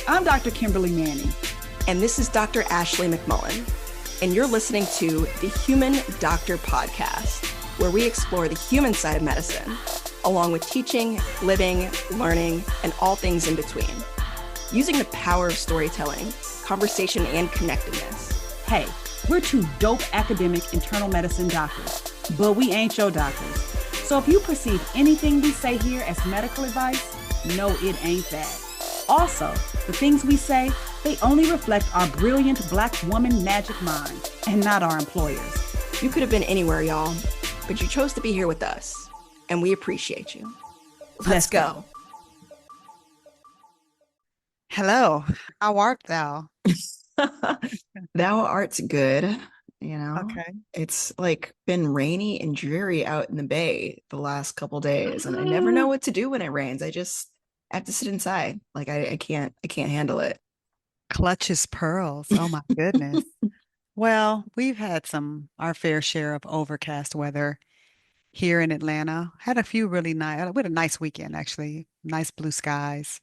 I'm Dr. Kimberly Manning. And this is Dr. Ashley McMullen. And you're listening to the Human Doctor Podcast, where we explore the human side of medicine, along with teaching, living, learning, and all things in between. Using the power of storytelling, conversation, and connectedness. Hey, we're two dope academic internal medicine doctors, but we ain't your doctors. So if you perceive anything we say here as medical advice, no, it ain't that. Also, the things we say, they only reflect our brilliant Black woman magic mind and not our employers. You could have been anywhere, y'all, but you chose to be here with us, and we appreciate you. Let's go. Hello, how art thou? Thou art good. You know, Okay. It's like been rainy and dreary out in the bay the last couple days, and I never know what to do when it rains. I have to sit inside. Like I can't handle it. Clutches pearls. Oh my goodness. Well, we've had our fair share of overcast weather here in Atlanta. Had a few really nice, we had a nice weekend actually. Nice blue skies.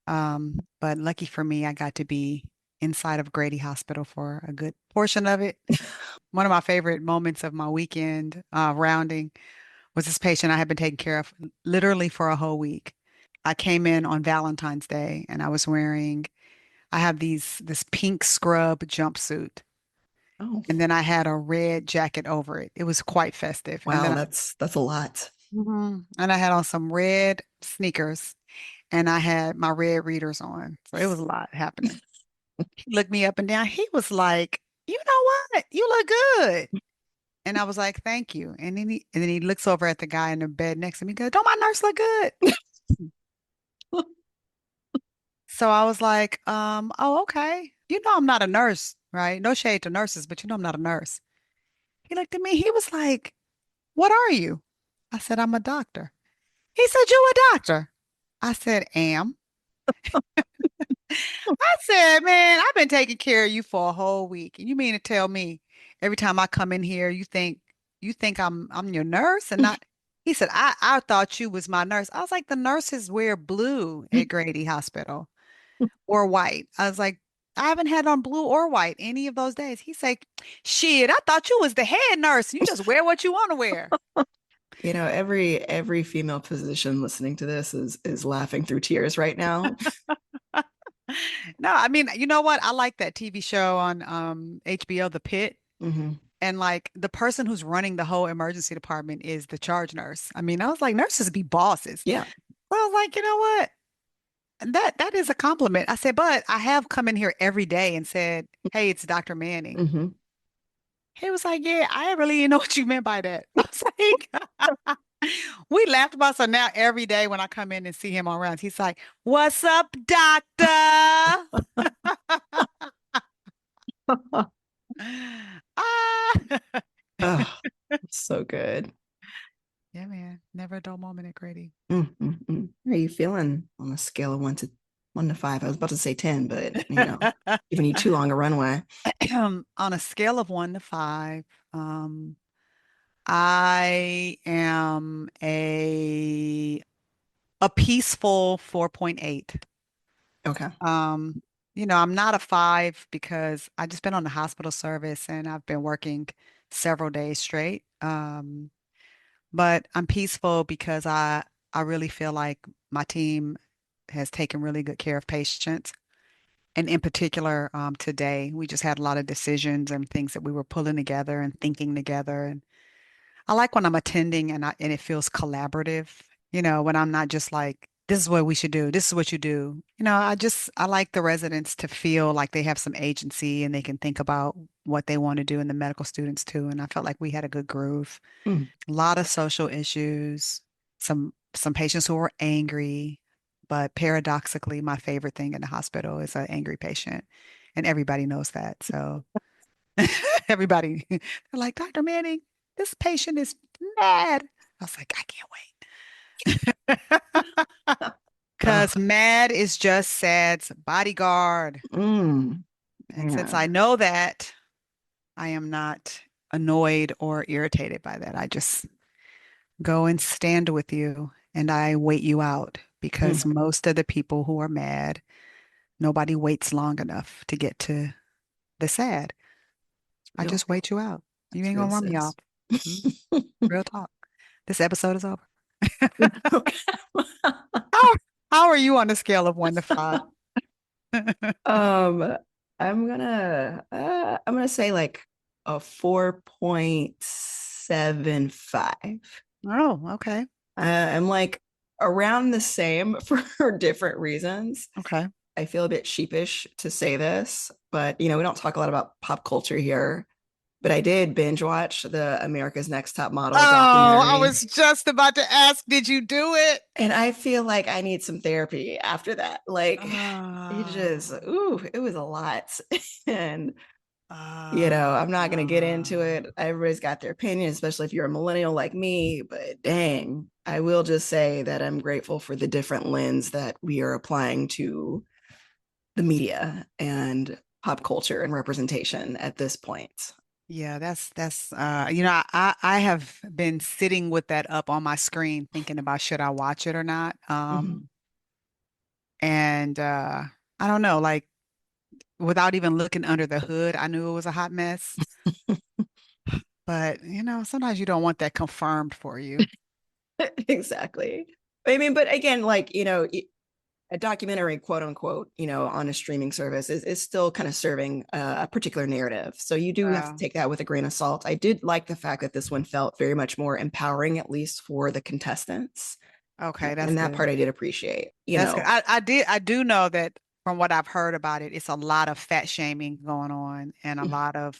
But lucky for me, I got to be inside of Grady Hospital for a good portion of it. One of my favorite moments of my weekend rounding was this patient I had been taking care of literally for a whole week. I came in on Valentine's Day and I have this pink scrub jumpsuit. Oh. And then I had a red jacket over it. It was quite festive. Wow, that's a lot. And I had on some red sneakers and I had my red readers on. So it was a lot happening. He looked me up and down. He was like, you know what? You look good. And I was like, thank you. And then he looks over at the guy in the bed next to me and goes, don't my nurse look good? So I was like, oh, okay. You know, I'm not a nurse, right? No shade to nurses, but you know, I'm not a nurse. He looked at me. He was like, what are you? I said, I'm a doctor. He said, you a doctor? I said, am. I said, man, I've been taking care of you for a whole week. And you mean to tell me every time I come in here, you think I'm your nurse and not. He said, I thought you was my nurse. I was like, the nurses wear blue at Grady Hospital or white. I was like, I haven't had on blue or white any of those days. He's like, shit, I thought you was the head nurse. You just wear what you want to wear. You know, every female physician listening to this is laughing through tears right now. No, I mean, you know what? I like that TV show on HBO, The Pit. And like the person who's running the whole emergency department is the charge nurse. I mean, I was like, nurses be bosses. Yeah. Well, I was like, you know what? That is a compliment. I said, but I have come in here every day and said, hey, it's Dr. Manning. He was like, yeah, I really didn't know what you meant by that. I was like, we laughed about so now every day when I come in and see him on rounds, he's like, what's up, doctor? Oh, so good. Yeah, man. Never a dull moment at Grady. How are you feeling on a scale of 1 to 5? I was about to say 10, but you know, giving you too long a runway. On a scale of 1 to 5, I am a peaceful 4.8. Okay. You know, I'm not a 5 because I just been on the hospital service and I've been working several days straight. But I'm peaceful because I really feel like my team has taken really good care of patients. And in particular, today, we just had a lot of decisions and things that we were pulling together and thinking together. And I like when I'm attending and it feels collaborative, you know, when I'm not just like, this is what we should do. This is what you do. You know, I like the residents to feel like they have some agency and they can think about what they want to do and the medical students too. And I felt like we had a good groove. A lot of social issues, some patients who were angry, but paradoxically, my favorite thing in the hospital is an angry patient. And everybody knows that. So everybody, they're like, Dr. Manning, this patient is mad. I was like, I can't wait. Because mad is just sad's bodyguard. And since I know that, I am not annoyed or irritated by that. I just go and stand with you and I wait you out because most of the people who are mad nobody waits long enough to get to the sad. I Real. just wait you out. You That's ain't real, gonna run me off. sis. Mm, real talk. This episode is over. Okay. How, how are you on the scale of 1 to 5? Um, I'm gonna say like a 4.75. Oh, okay. I'm like around the same for different reasons. Okay. I feel a bit sheepish to say this, but we don't talk a lot about pop culture here. But I did binge watch the America's Next Top Model Oh, I documentary. was just about to ask, did you do it? And I feel like I need some therapy after that. Like it just, Oh, ooh, it was a lot. And I'm not going to get into no. it. Everybody's got their opinion, especially if you're a millennial like me. But dang, I will just say that I'm grateful for the different lens that we are applying to the media and pop culture and representation at this point. Yeah, I have been sitting with that up on my screen thinking about should I watch it or not. Mhm. And I don't know, like without even looking under the hood, I knew it was a hot mess. But sometimes you don't want that confirmed for you. Exactly. I mean, but again, like, a documentary, quote unquote, on a streaming service is still kind of serving a particular narrative. So you do have to Wow. take that with a grain of salt. I did like the fact that this one felt very much more empowering, at least for the contestants. Okay, that's And that good. part I did appreciate, That's good. I do know that from what I've heard about it, it's a lot of fat shaming going on and a lot of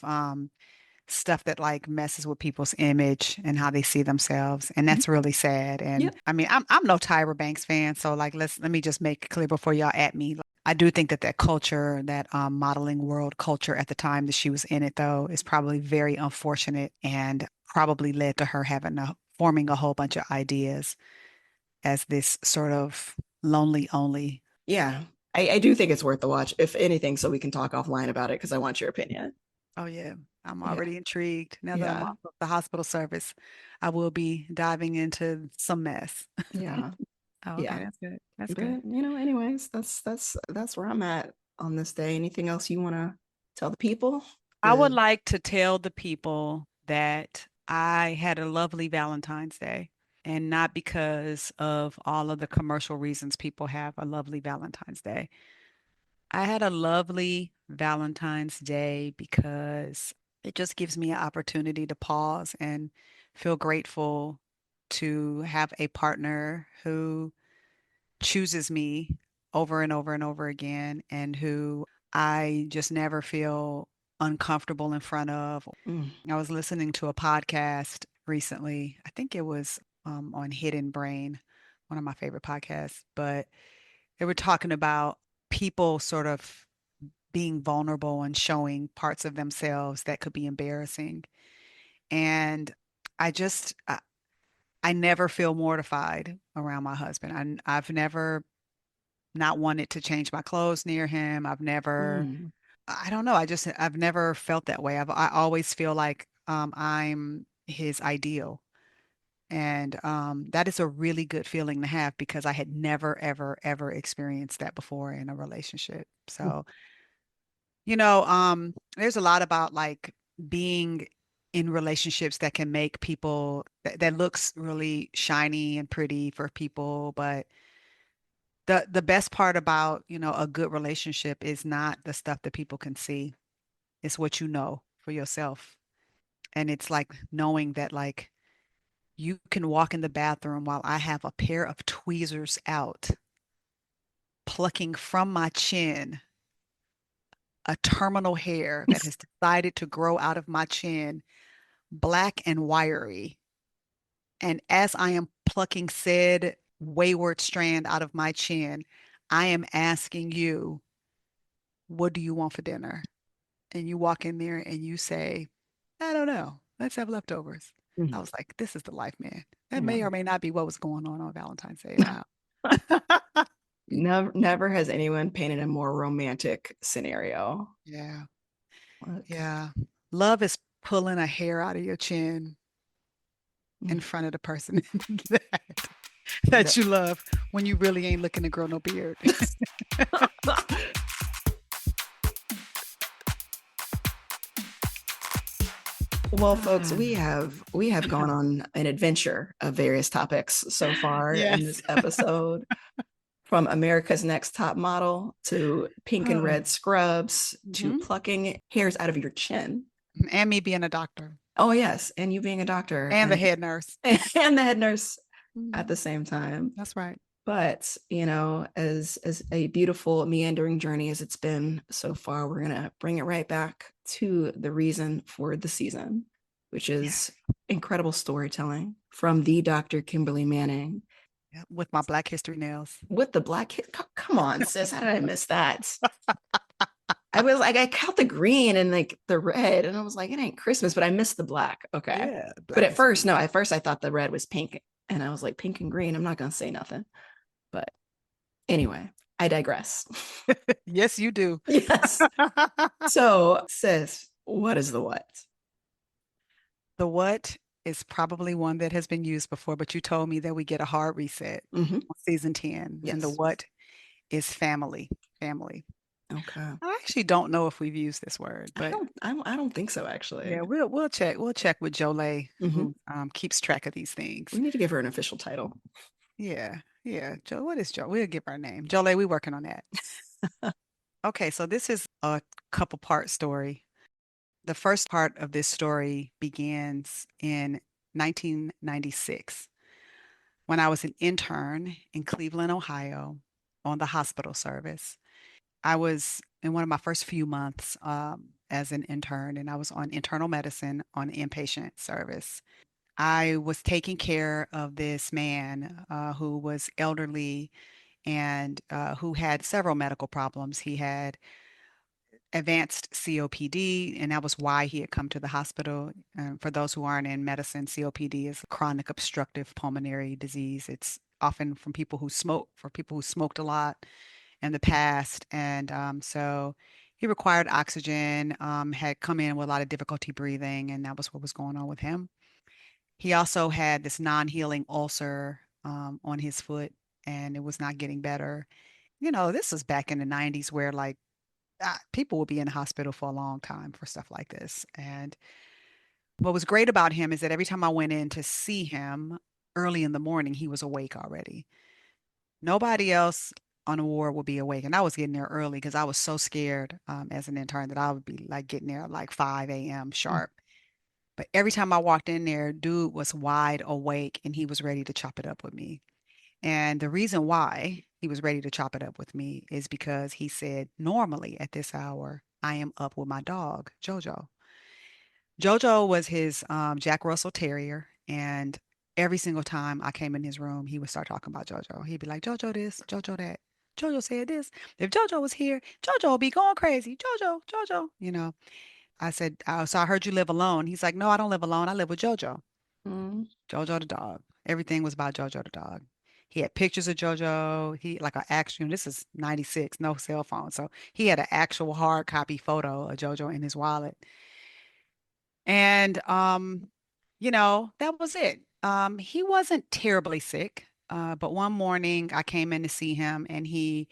stuff that like messes with people's image and how they see themselves. And that's really sad. And Yep. I mean, I'm no Tyra Banks fan, so like let me just make it clear before y'all at me. I do think that that culture, that modeling world culture at the time that she was in it, though, is probably very unfortunate and probably led to her forming a whole bunch of ideas as this sort of lonely only. Yeah. I do think it's worth the watch, if anything, so we can talk offline about it because I want your opinion. Oh yeah, I'm Yeah. already intrigued. Now that I'm Yeah. off of the hospital service, I will be diving into some mess. Yeah. Oh, okay, Yeah. that's good. That's But good. anyways, that's where I'm at on this day. Anything else you want to tell the people? I would The like to tell the people that I had a lovely Valentine's Day, and not because of all of the commercial reasons people have a lovely Valentine's Day. I had a lovely Valentine's Day because it just gives me an opportunity to pause and feel grateful to have a partner who chooses me over and over and over again and who I just never feel uncomfortable in front of. mm, I was listening to a podcast recently. I think it was on Hidden Brain, one of my favorite podcasts, but they were talking about people sort of being vulnerable and showing parts of themselves that could be embarrassing. And I never feel mortified around my husband. I've never not wanted to change my clothes near him. mm, I don't know. I've never felt that way. I always feel like I'm his ideal. And that is a really good feeling to have because I had never, ever, ever experienced that before in a relationship. mm, So there's a lot about like being in relationships that can make people that looks really shiny and pretty for people, but the best part about, a good relationship is not the stuff that people can see. It's what you know for yourself. And it's like knowing that like you can walk in the bathroom while I have a pair of tweezers out, plucking from my chin a terminal hair that has decided to grow out of my chin, black and wiry. And as I am plucking said wayward strand out of my chin, I am asking you, what do you want for dinner? And you walk in there and you say, I don't know. Let's have leftovers. I mm. was like, this is the life, man. That Yeah. may or may not be what was going on Valentine's Day. Wow. Never has anyone painted a more romantic scenario. Yeah. Like, Yeah. Love is pulling a hair out of your chin in mm, front of the person that that you love when you really ain't looking to grow no beard. Well, folks, we have gone on an adventure of various topics so far in Yes. this episode, from America's Next Top Model to pink and red scrubs to Mhm. plucking hairs out of your chin. And me being a doctor Oh yes, and you being a doctor and the head nurse. and the head nurse at Mhm. the same time. That's right. But, as a beautiful meandering journey as it's been so far, we're gonna bring it right back to the reason for the season, which Yeah. is incredible storytelling from the Dr. Kimberly Manning Yeah. With my Black History nails. with the black kid. Come on, sis, how did I miss that? I was like, I caught the green and like the red, and I was like, it ain't Christmas, but I missed the black. Okay. Yeah. But Black at is first, no, at first I thought the red was pink, and I was like, pink and green. I'm not gonna say nothing. But anyway, I digress. yes, you do. Yes. So, sis, what is the what? The what is probably one that has been used before, but you told me that we get a hard reset Mm-hmm. on season 10. And the Yes. what is family. Family. Okay. I actually don't know if we've used this word, but I don't think so, actually. yeah, we'll check. We'll check with Jolie, Mm-hmm. who keeps track of these We things. need to give her an official title. Yeah, yeah. Joe, what is Joe? We'll give her a name. Jolie, we're working on that. Okay, so this is a couple part story. The first part of this story begins in 1996 when I was an intern in Cleveland, Ohio, on the hospital service. I was in one of my first few months as an intern, and I was on internal medicine on inpatient service. I was taking care of this man who was elderly and who had several medical problems. He had advanced COPD, and that was why he had come to the hospital. For those who aren't in medicine, COPD is chronic obstructive pulmonary disease. It's often from people who smoke, for people who smoked a lot in the past. And so he required oxygen, had come in with a lot of difficulty breathing, and that was what was going on with him. He also had this non-healing ulcer on his foot, and it was not getting better. This was back in the 90s where like people would be in the hospital for a long time for stuff like this. And what was great about him is that every time I went in to see him early in the morning, he was awake already. Nobody else on the ward would be awake. And I was getting there early because I was so scared as an intern that I would be like getting there at like 5 a.m. sharp. But every time I walked in there, dude was wide awake and he was ready to chop it up with me. And the reason why he was ready to chop it up with me is because he said, normally at this hour, I am up with my dog, Jojo. Jojo was his Jack Russell Terrier. And every single time I came in his room, he would start talking about Jojo. He'd be like, Jojo this, Jojo that. Jojo said this. If Jojo was here, Jojo would be going crazy. Jojo, Jojo. I said, so I heard you live alone. He's like, no, I don't live alone. I live with Jojo. Mm-hmm. Jojo the dog. Everything was about Jojo the dog. He had pictures of Jojo. He like an actual, this is 96, no cell phone. So he had an actual hard copy photo of Jojo in his wallet. And that was it. He wasn't terribly sick. But one morning I came in to see him and he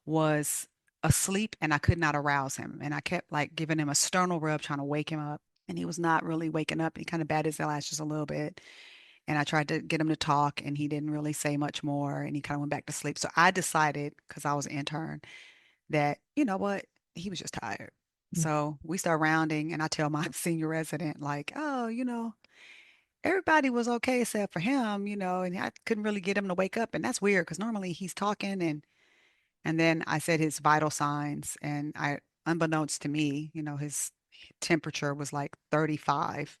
was asleep and I could not arouse him. And I kept like giving him a sternal rub, trying to wake him up. And he was not really waking up. He kind of batted his eyelashes a little bit. And I tried to get him to talk and he didn't really say much more. And he kind of went back to sleep. So I decided, because I was an intern, that, you know what, he was just tired. So we start rounding and I tell my senior resident, like, oh, everybody was okay except for him, and I couldn't really get him to wake up. And that's weird because normally he's talking and then I said his vital signs, and unbeknownst to me, his temperature was like 35.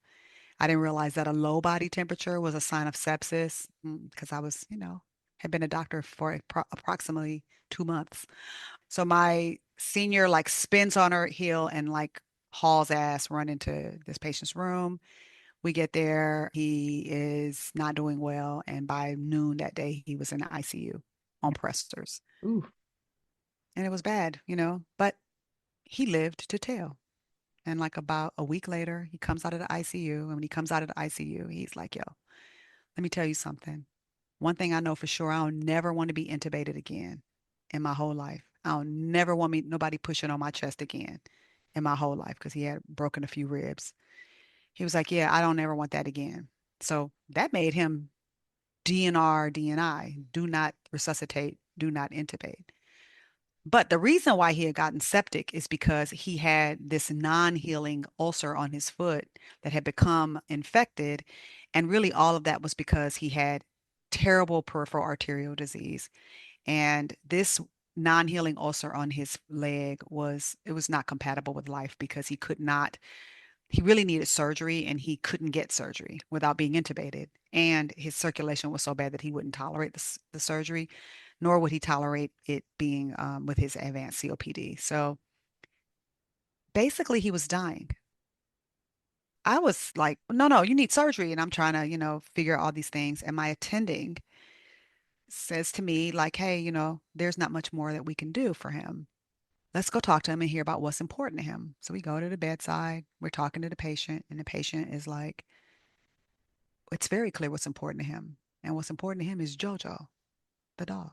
I didn't realize that a low body temperature was a sign of sepsis because I was, had been a doctor for approximately 2 months. So my senior like spins on her heel and like hauls ass run into this patient's room. We get there, he is not doing well, and by noon that day, he was in the ICU on pressors. Ooh. And it was bad, but he lived to tell. And like about a week later, he comes out of the ICU. And when he comes out of the ICU, he's like, yo, let me tell you something. One thing I know for sure, I'll never want to be intubated again in my whole life. I'll never want nobody pushing on my chest again in my whole life because he had broken a few ribs. He was like, yeah, I don't ever want that again. So that made him DNR, DNI, do not resuscitate, do not intubate. But the reason why he had gotten septic is because he had this non-healing ulcer on his foot that had become infected. And really, all of that was because he had terrible peripheral arterial disease. And this non-healing ulcer on his leg was not compatible with life because he really needed surgery and he couldn't get surgery without being intubated. And his circulation was so bad that he wouldn't tolerate the surgery, nor would he tolerate it being with his advanced COPD. So basically, he was dying. I was like, no, no, you need surgery. And I'm trying to, figure out all these things. And my attending says to me, like, hey, there's not much more that we can do for him. Let's go talk to him and hear about what's important to him. So we go to the bedside, we're talking to the patient, and the patient is like, it's very clear what's important to him. And what's important to him is Jojo, the dog.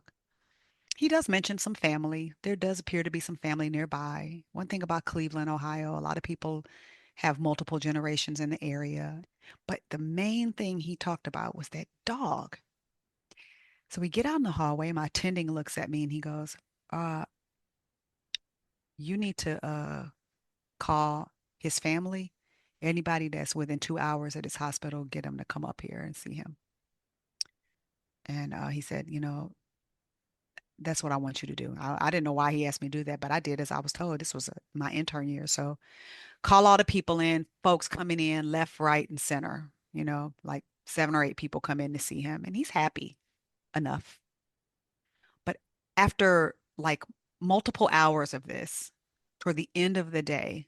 He does mention some family. There does appear to be some family nearby. One thing about Cleveland, Ohio, a lot of people have multiple generations in the area. But the main thing he talked about was that dog. So we get out in the hallway. My attending looks at me and he goes, uh, you need to call his family. Anybody that's within 2 hours at his hospital, get him to come up here and see him. And he said, that's what I want you to do. I didn't know why he asked me to do that, but I did as I was told. This was my intern year. So call all the people in, folks coming in left, right, and center, like 7 or 8 people come in to see him, and he's happy enough. But after like multiple hours of this, toward the end of the day,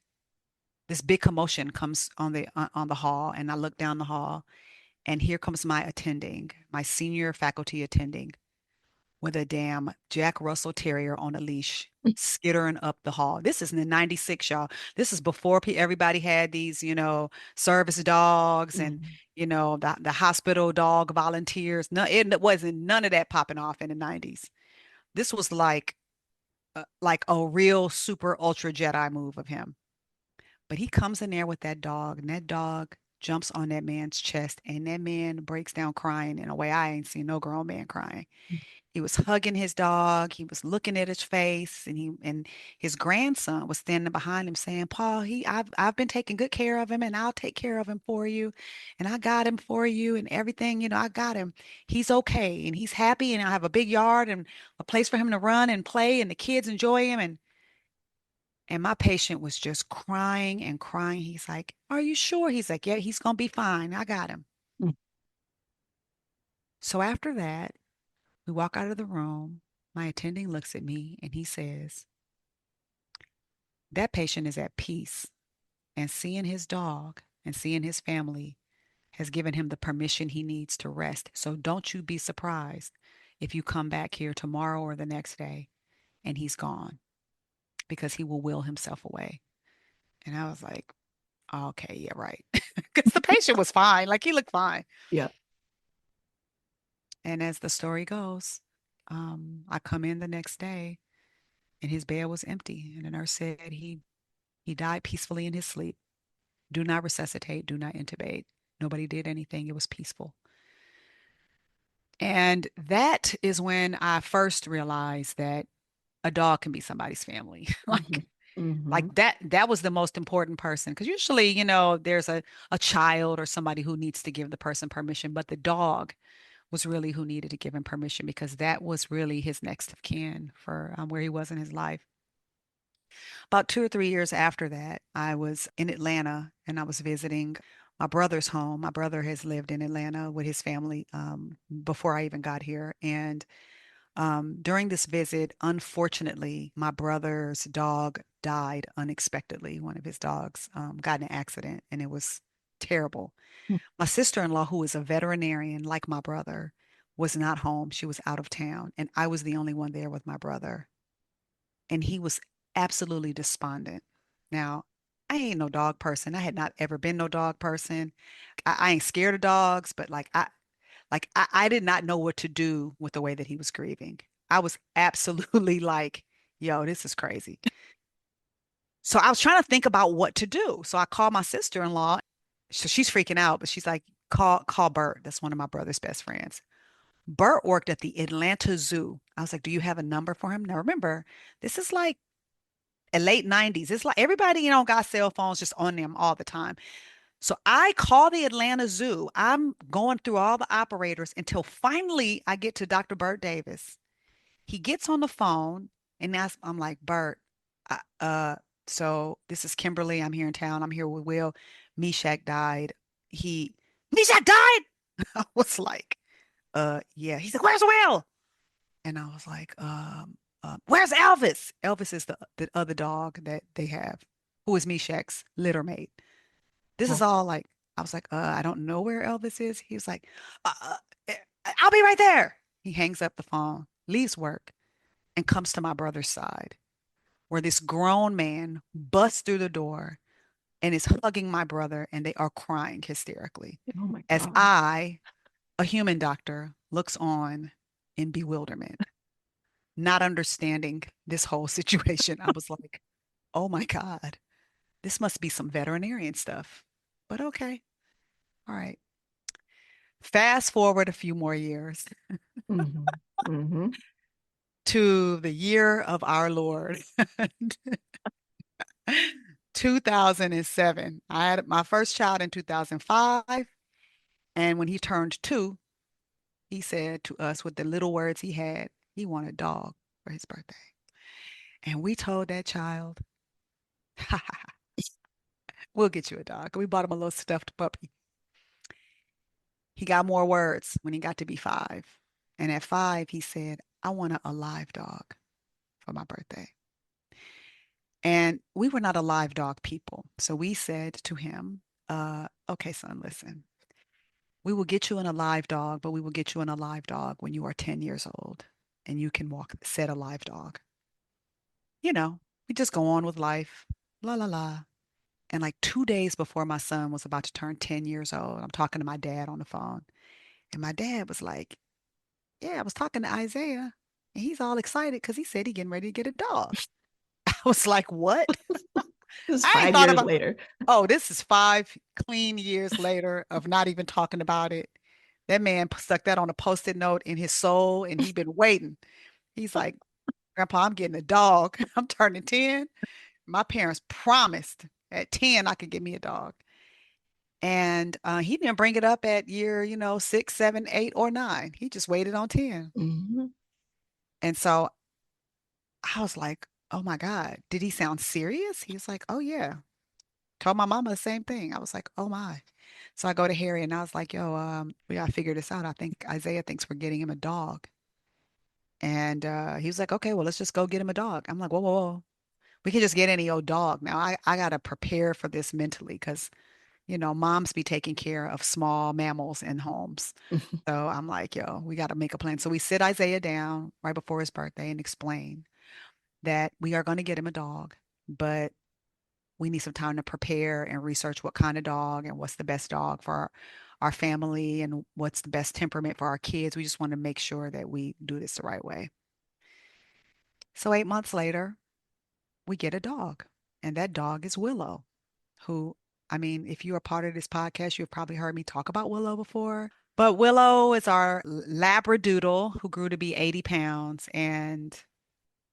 this big commotion comes on the hall, and I look down the hall, and here comes my attending, my senior faculty attending, with a damn Jack Russell Terrier on a leash, skittering up the hall. This is in the 96, y'all. This is before everybody had these, service dogs and, Mhm. the hospital dog volunteers. No, it wasn't none of that popping off in the 90s. This was like a real super ultra Jedi move of him. But he comes in there with that dog, and that dog jumps on that man's chest, and that man breaks down crying in a way I ain't seen no grown man crying. He was hugging his dog. He was looking at his face, and his grandson was standing behind him saying, "Paul, I've been taking good care of him, and I'll take care of him for you, and I got him for you, and everything. I got him. He's okay, and he's happy, and I have a big yard and a place for him to run and play, and the kids enjoy him." And my patient was just crying and crying. He's like, "Are you sure?" He's like, "Yeah, he's gonna be fine. I got him." Mm. So after that, we walk out of the room. My attending looks at me and he says, that patient is at peace, and seeing his dog and seeing his family has given him the permission he needs to rest. So don't you be surprised if you come back here tomorrow or the next day and he's gone, because he will will himself away. And I was like, okay, yeah, right. Because the patient was fine. Like he looked fine. Yeah. And as the story goes, I come in the next day and his bed was empty. And the nurse said he died peacefully in his sleep. Do not resuscitate, do not intubate. Nobody did anything. It was peaceful. And that is when I first realized that a dog can be somebody's family. Hmm. Like Hmm. that was the most important person. Because usually, there's a child or somebody who needs to give the person permission, but the dog was really who needed to give him permission because that was really his next of kin for where he was in his life. About 2 or 3 years after that, I was in Atlanta and I was visiting my brother's home. My brother has lived in Atlanta with his family before I even got here. And during this visit, unfortunately, my brother's dog died unexpectedly. One of his dogs got in an accident and it was terrible. My sister-in-law, who is a veterinarian like my brother, was not home. She was out of town, and I was the only one there with my brother. And he was absolutely despondent. Now, I ain't no dog person. I had not ever been no dog person. I ain't scared of dogs, but I did not know what to do with the way that he was grieving. I was absolutely like, yo, this is crazy. So I was trying to think about what to do. So I called my sister-in-law. So she's freaking out, but she's like, call Bert. That's one of my brother's best friends. Bert worked at the Atlanta Zoo. I was like, do you have a number for him? Now remember, this is like a late 90s. It's like everybody, got cell phones just on them all the time. So I call the Atlanta Zoo. I'm going through all the operators until finally I get to Dr. Bert Davis. He gets on the phone and I'm like, Bert, uh, uh, so this is Kimberly. I'm here in town. I'm here with Will. Meshack died. Meshack died? I was like, yeah. He's like, where's Will? And I was like, where's Elvis? Elvis is the other dog that they have, who is Meshack's litter mate. This is Oh, all like, I was like, I don't know where Elvis is. He was like, eh, I'll be right there. He hangs up the phone, leaves work, and comes to my brother's side, where this grown man busts through the door and is hugging my brother, and they are crying hysterically. oh my As God. I, a human doctor, looks on in bewilderment, not understanding this whole situation. I was like, oh my God, this must be some veterinarian stuff. But okay, all right. Fast forward a few more years Hmm. Hmm. to the year of our Lord, 2007. I had my first child in 2005. And when he turned 2, he said to us with the little words he had, he wanted a dog for his birthday. And we told that child, we'll get you a dog. We bought him a little stuffed puppy. He got more words when he got to be 5. And at 5, he said, I want a live dog for my birthday. And we were not a live dog people. So we said to him, okay, son, listen, we will get you an alive dog, but we will get you an alive dog when you are 10 years old and you can walk said alive dog. You know, we just go on with life, la la la. And like 2 days before my son was about to turn 10 years old, I'm talking to my dad on the phone. And my dad was like, yeah, I was talking to Isaiah and he's all excited because he said he getting ready to get a dog. I was like, what? This is I ain't five thought years about, later. oh, this is 5 clean years later of not even talking about it. That man stuck that on a post-it note in his soul and he been waiting. He's like, Grandpa, I'm getting a dog. I'm turning 10. My parents promised at 10 I could get me a dog. And he didn't bring it up at year, 6, 7, 8, or 9. He just waited on 10. Hmm. And so I was like, oh my God, did he sound serious? He was like, oh yeah. Told my mama the same thing. I was like, oh my. So I go to Harry and I was like, yo, we gotta figure this out. I think Isaiah thinks we're getting him a dog. And he was like, okay, well, let's just go get him a dog. I'm like, whoa, whoa, whoa. We can just get any old dog. Now I gotta prepare for this mentally because, moms be taking care of small mammals in homes. So I'm like, yo, we gotta make a plan. So we sit Isaiah down right before his birthday and explain that we are going to get him a dog, but we need some time to prepare and research what kind of dog and what's the best dog for our family and what's the best temperament for our kids. We just want to make sure that we do this the right way. So 8 months later, we get a dog, and that dog is Willow, who, I mean, if you are part of this podcast, you've probably heard me talk about Willow before. But Willow is our Labradoodle who grew to be 80 pounds. And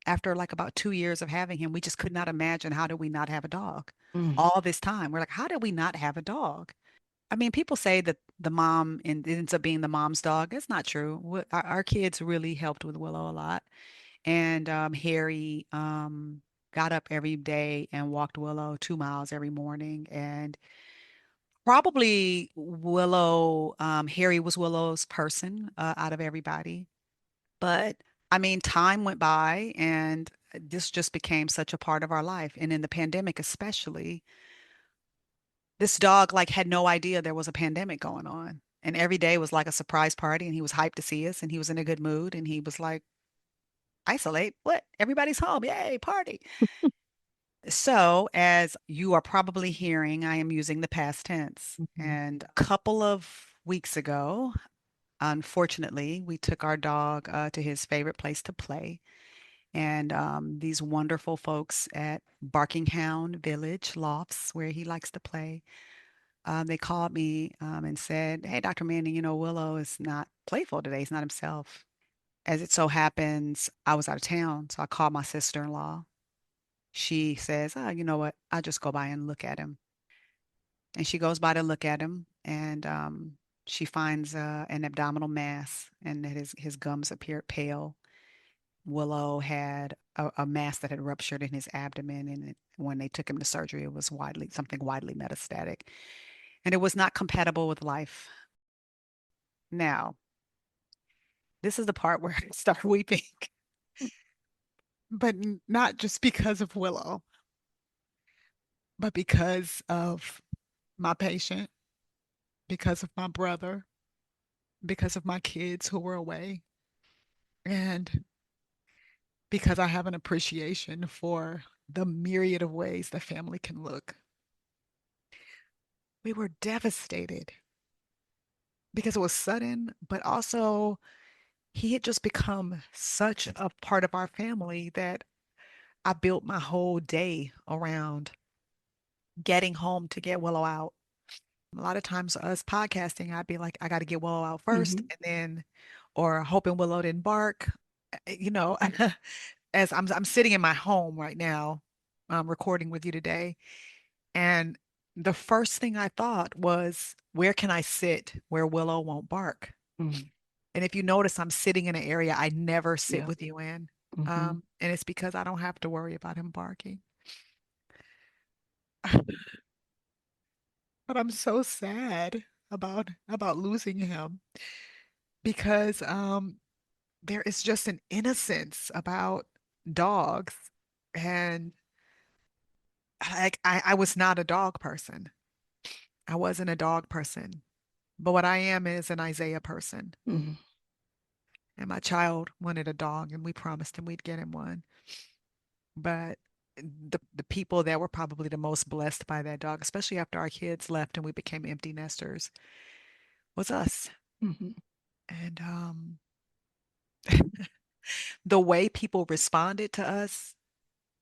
after like about 2 years of having him, we just could not imagine how did we not have a dog Mm. all this time. We're like, how did we not have a dog? I mean, people say that the mom and it ends up being the mom's dog. It's not true. Our kids really helped with Willow a lot. And Harry got up every day and walked Willow 2 miles every morning. And probably Willow, Harry was Willow's person out of everybody. But I mean, time went by and this just became such a part of our life. And in the pandemic, especially, this dog like had no idea there was a pandemic going on. And every day was like a surprise party. And he was hyped to see us and he was in a good mood. And he was like, isolate? What? Everybody's home. Yay, party. So, as you are probably hearing, I am using the past tense. Mhm. And a couple of weeks ago, unfortunately, we took our dog to his favorite place to play. And these wonderful folks at Barking Hound Village Lofts, where he likes to play, They called me and said, "Hey, Dr. Manning, Willow is not playful today. He's not himself." As it so happens, I was out of town, so I called my sister-in-law. She says, "Oh, you know what? I'll just go by and look at him." And she goes by to look at him, and she finds an abdominal mass, and that his gums appeared pale. Willow had a mass that had ruptured in his abdomen, and when they took him to surgery, it was something widely metastatic, and it was not compatible with life. Now, this is the part where I start weeping, but not just because of Willow, but because of my patient, because of my brother, because of my kids who were away, and because I have an appreciation for the myriad of ways the family can look. We were devastated because it was sudden, but also he had just become such a part of our family that I built my whole day around getting home to get Willow out. A lot of times, us podcasting, I'd be like, I got to get Willow out first, Mhm. and then, or hoping Willow didn't bark. You know, as I'm sitting in my home right now, recording with you today, and the first thing I thought was, where can I sit where Willow won't bark? Mhm. And if you notice, I'm sitting in an area I never sit Yeah. with you in. Mhm. And it's because I don't have to worry about him barking. But I'm so sad about losing him because there is just an innocence about dogs. And I was not a dog person. I wasn't a dog person. But what I am is an Isaiah person. Mhm. And my child wanted a dog, and we promised him we'd get him one. But the people that were probably the most blessed by that dog, especially after our kids left and we became empty nesters, was us. Mhm. And the way people responded to us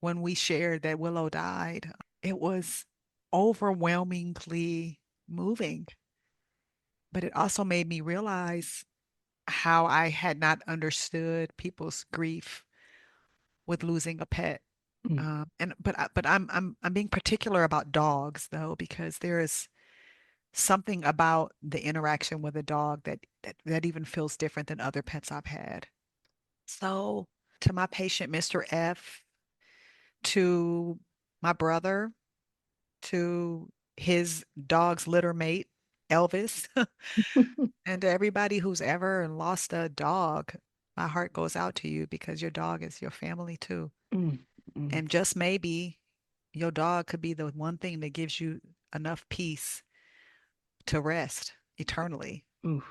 when we shared that Willow died, it was overwhelmingly moving. But it also made me realize how I had not understood people's grief with losing a pet. Mhm. But I'm being particular about dogs though, because there is something about the interaction with a dog that even feels different than other pets I've had. So to my patient, Mr. F, to my brother, to his dog's litter mate, Elvis, and to everybody who's ever lost a dog, my heart goes out to you because your dog is your family too. Mhm. Mhm. And just maybe your dog could be the one thing that gives you enough peace to rest eternally. Oof.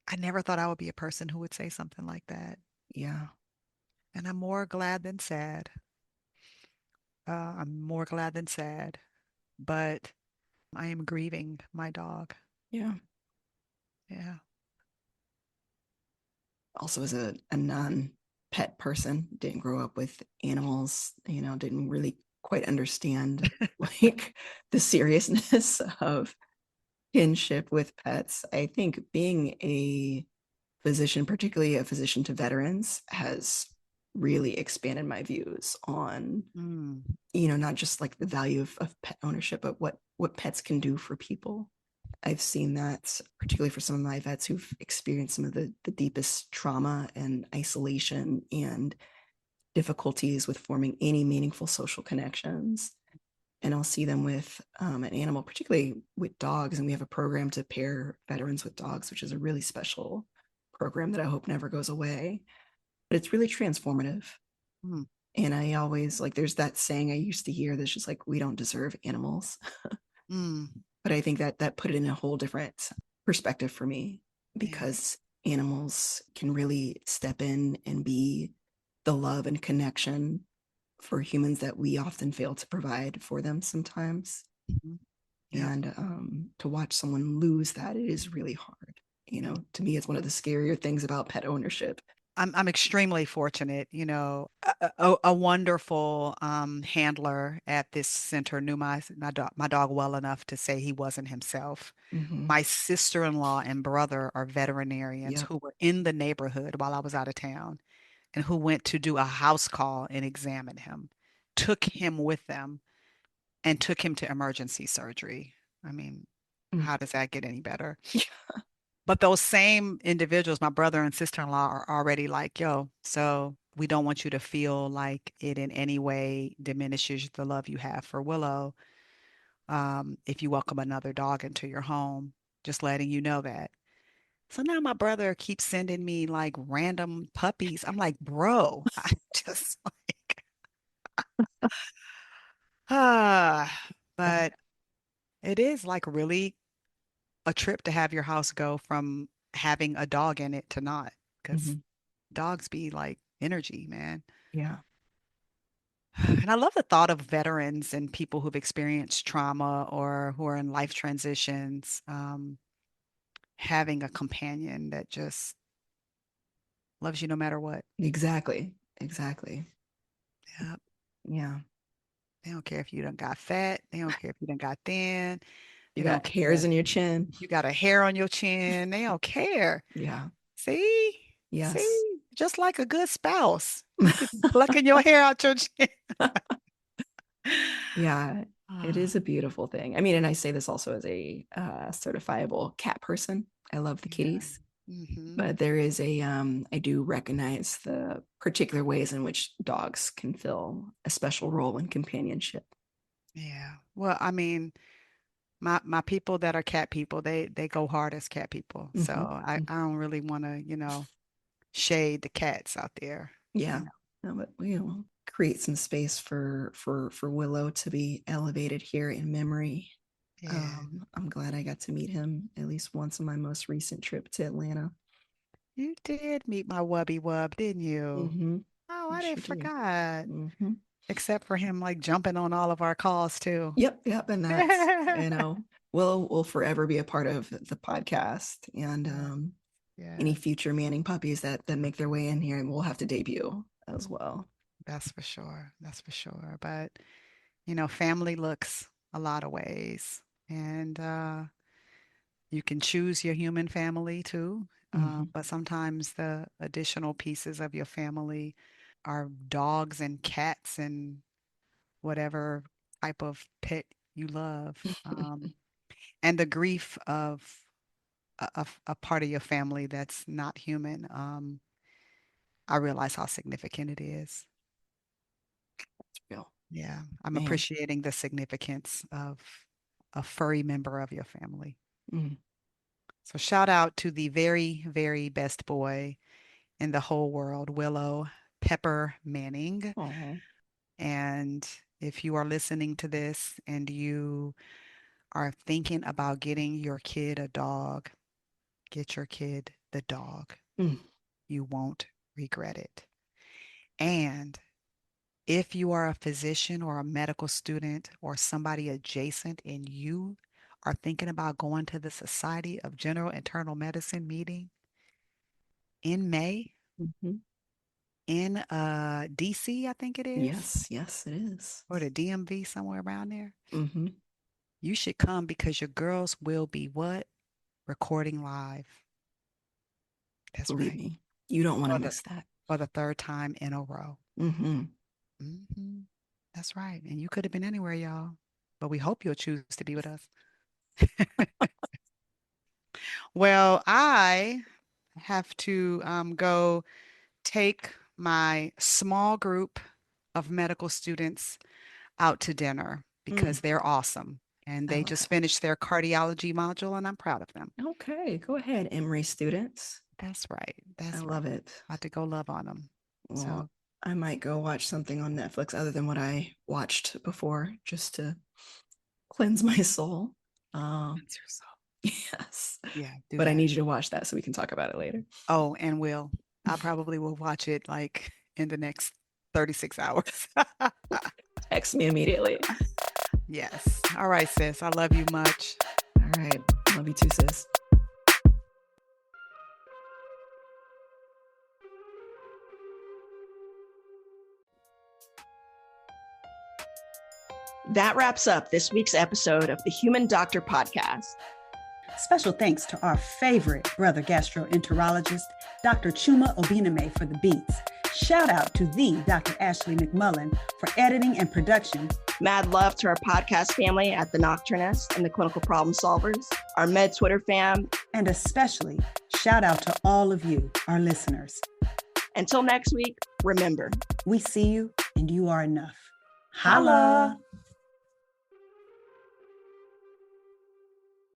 I never thought I would be a person who would say something like that. Yeah. And I'm more glad than sad. I'm more glad than sad. But I am grieving my dog. Yeah. Yeah. Also, as a non-pet person, didn't grow up with animals, didn't really quite understand like the seriousness of kinship with pets. I think being a physician, particularly a physician to veterans, has really expanded my views on, Mm, not just like the value of pet ownership, but what pets can do for people. I've seen that particularly for some of my vets who've experienced some of the deepest trauma and isolation and difficulties with forming any meaningful social connections. And I'll see them with an animal, particularly with dogs. And we have a program to pair veterans with dogs, which is a really special program that I hope never goes away. But it's really transformative. mm, And I always like, there's that saying I used to hear that's just like, we don't deserve animals. mm. But I think that put it in a whole different perspective for me Yeah. because animals can really step in and be the love and connection for humans that we often fail to provide for them sometimes. Mhm. Yep. And to watch someone lose that, it is really hard. To me, it's one of the scarier things about pet ownership. I'm extremely fortunate, a wonderful handler at this center knew my dog well enough to say he wasn't himself. Hmm. My sister-in-law and brother are veterinarians Yep. who were in the neighborhood while I was out of town and who went to do a house call and examine him, took him with them, and took him to emergency surgery. I mean, Mm. how does that get any better? But those same individuals, my brother and sister-in-law, are already like, yo, so we don't want you to feel like it in any way diminishes the love you have for Willow, if you welcome another dog into your home, just letting you know that. So now my brother keeps sending me like random puppies. I'm like, bro, I just like, ah, but it is like really a trip to have your house go from having a dog in it to not, because Hmm. dogs be like energy, man. Yeah. And I love the thought of veterans and people who've experienced trauma or who are in life transitions, having a companion that just loves you no matter what. Exactly. Exactly. Yeah. Yeah. They don't care if you done got fat. They don't care if you done got thin. You They got don't care hairs in your chin. if you got a hair on your chin. They don't care. Yeah. See? Yes. See? Just like a good spouse. You could be plucking your hair out your chin. Yeah, it Ah, is a beautiful thing. I mean, and I say this also as a certifiable cat person. I love the yeah. kitties, Hmm. but there is I do recognize the particular ways in which dogs can fill a special role in companionship. Yeah. Well, I mean, my people that are cat people, they go hard as cat people. So Hmm. I don't really want to, shade the cats out there, you Yeah, know. no, but create some space for Willow to be elevated here in memory. Yeah. I'm glad I got to meet him at least once on my most recent trip to Atlanta. You did meet my wubby wub, didn't you? Mm-hmm. Oh, I I didn't sure did. forgot. Mm-hmm. Except for him like jumping on all of our calls too. Yep, yep, and that's will forever be a part of the podcast, and Yeah. any Yes, future Manning puppies that make their way in here, and we'll have to debut as well. that's for sure. That's for sure. But family looks a lot of ways. And you can choose your human family too. Hmm. But sometimes the additional pieces of your family are dogs and cats and whatever type of pet you love. And the grief of a part of your family that's not human, I realize how significant it is. It's real, Yeah, I'm man. appreciating the significance of a furry member of your family. Mm. So shout out to the very, very best boy in the whole world, Willow Pepper Manning. Oh. And if you are listening to this and you are thinking about getting your kid a dog, get your kid the dog. Mm. You won't regret it. And if you are a physician or a medical student or somebody adjacent and you are thinking about going to the Society of General Internal Medicine meeting in May Hmm. in DC, I think it is, Yes, yes, it is. or the DMV, somewhere around there, Hmm. you should come because your girls will be what? Recording live. That's Believe right. me, you don't want to For the miss that. for the third time in a row. Hmm. Hmm. That's right. And you could have been anywhere, y'all. But we hope you'll choose to be with us. Well, I have to go take my small group of medical students out to dinner Mm. because they're awesome. And I they love just that. finished their cardiology module, and I'm proud of them. Okay, go ahead, Emory students. That's right. I That's right. love it. About to go love on them. Well, So, I might go watch something on Netflix other than what I watched before, just to cleanse my soul. Um, cleanse yourself. yes, Yeah, do but I that. need you to watch that so we can talk about it later. Oh, and I probably will watch it like in the next 36 hours. Text me immediately. Yes. All right, sis. I love you much. All right, love you too, sis. That wraps up this week's episode of the Human Doctor Podcast. Special thanks to our favorite brother gastroenterologist, Dr. Chuma Obiname, for the beats. Shout out to the Dr. Ashley McMullen for editing and production. Mad love to our podcast family at The Nocturnist and the Clinical Problem Solvers, our Med Twitter fam. And especially shout out to all of you, our listeners. Until next week, remember, we see you and you are enough. Holla!